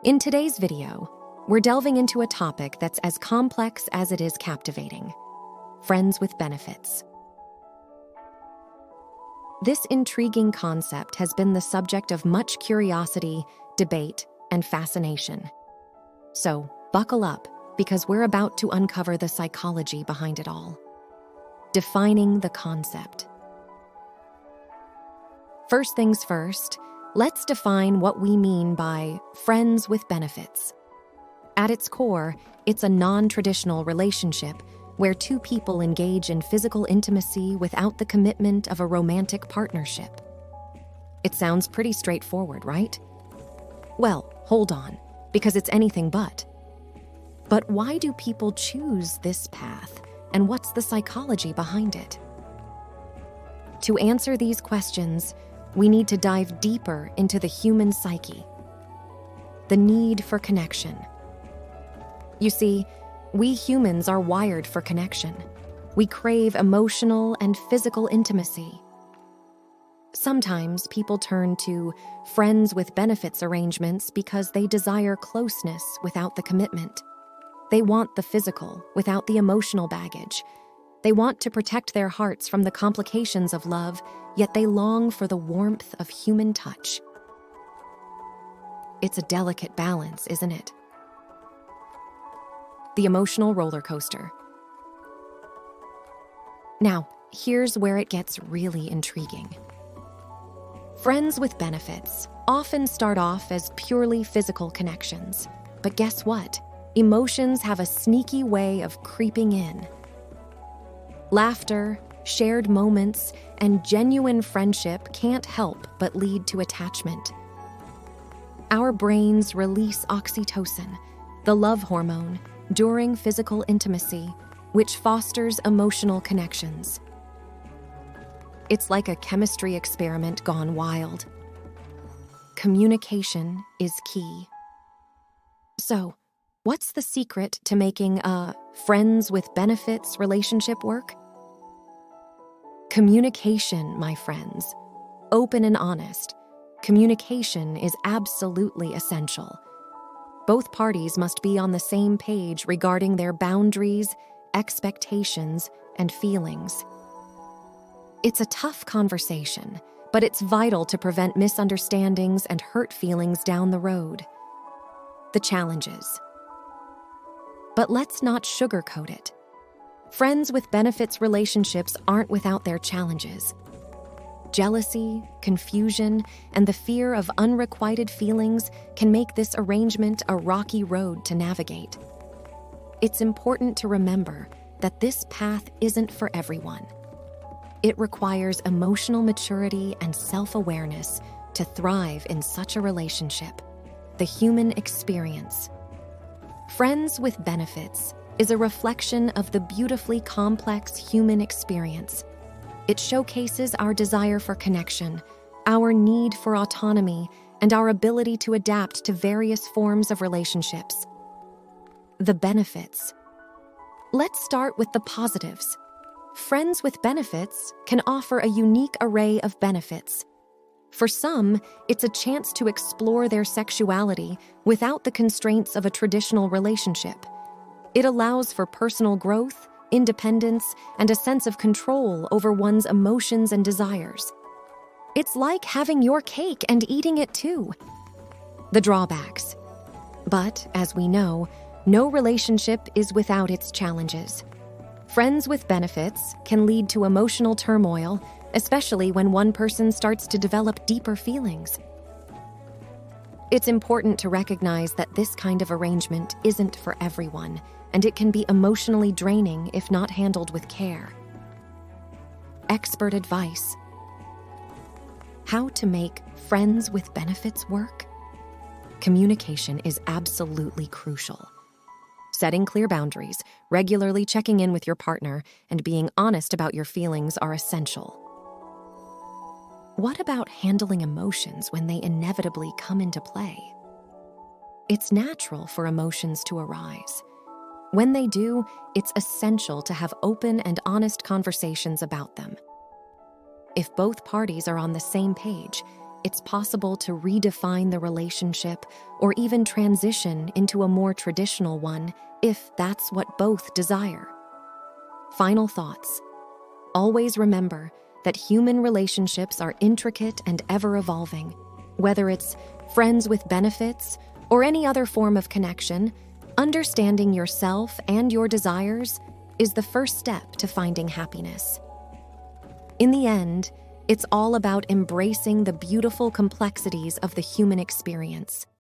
In today's video, we're delving into a topic that's as complex as it is captivating: friends with benefits. This intriguing concept has been the subject of much curiosity, debate, and fascination. So, buckle up, because we're about to uncover the psychology behind it all. Defining the concept. First things first, let's define what we mean by friends with benefits. At its core, it's a non-traditional relationship where two people engage in physical intimacy without the commitment of a romantic partnership. It sounds pretty straightforward, right? Well, hold on, because it's anything but. But why do people choose this path, and what's the psychology behind it? To answer these questions, we need to dive deeper into the human psyche. The need for connection. You see, we humans are wired for connection. We crave emotional and physical intimacy. Sometimes people turn to friends with benefits arrangements because they desire closeness without the commitment. They want the physical without the emotional baggage. They want to protect their hearts from the complications of love, yet they long for the warmth of human touch. It's a delicate balance, isn't it? The emotional roller coaster. Now, here's where it gets really intriguing. Friends with benefits often start off as purely physical connections. But guess what? Emotions have a sneaky way of creeping in. Laughter, shared moments, and genuine friendship can't help but lead to attachment. Our brains release oxytocin, the love hormone, during physical intimacy, which fosters emotional connections. It's like a chemistry experiment gone wild. Communication is key. So, what's the secret to making a friends with benefits relationship work? Communication, my friends. Open and honest. Communication is absolutely essential. Both parties must be on the same page regarding their boundaries, expectations, and feelings. It's a tough conversation, but it's vital to prevent misunderstandings and hurt feelings down the road. The challenges. But let's not sugarcoat it. Friends with benefits relationships aren't without their challenges. Jealousy, confusion, and the fear of unrequited feelings can make this arrangement a rocky road to navigate. It's important to remember that this path isn't for everyone. It requires emotional maturity and self-awareness to thrive in such a relationship. The human experience. Friends with benefits is a reflection of the beautifully complex human experience. It showcases our desire for connection, our need for autonomy, and our ability to adapt to various forms of relationships. The benefits. Let's start with the positives. Friends with benefits can offer a unique array of benefits. For some, it's a chance to explore their sexuality without the constraints of a traditional relationship. It allows for personal growth, independence, and a sense of control over one's emotions and desires. It's like having your cake and eating it too. The drawbacks. But, as we know, no relationship is without its challenges. Friends with benefits can lead to emotional turmoil, especially when one person starts to develop deeper feelings. It's important to recognize that this kind of arrangement isn't for everyone, and it can be emotionally draining if not handled with care. Expert advice. How to make friends with benefits work? Communication is absolutely crucial. Setting clear boundaries, regularly checking in with your partner, and being honest about your feelings are essential. What about handling emotions when they inevitably come into play? It's natural for emotions to arise. When they do, it's essential to have open and honest conversations about them. If both parties are on the same page, it's possible to redefine the relationship or even transition into a more traditional one if that's what both desire. Final thoughts. Always remember that human relationships are intricate and ever-evolving. Whether it's friends with benefits or any other form of connection, understanding yourself and your desires is the first step to finding happiness. In the end, it's all about embracing the beautiful complexities of the human experience.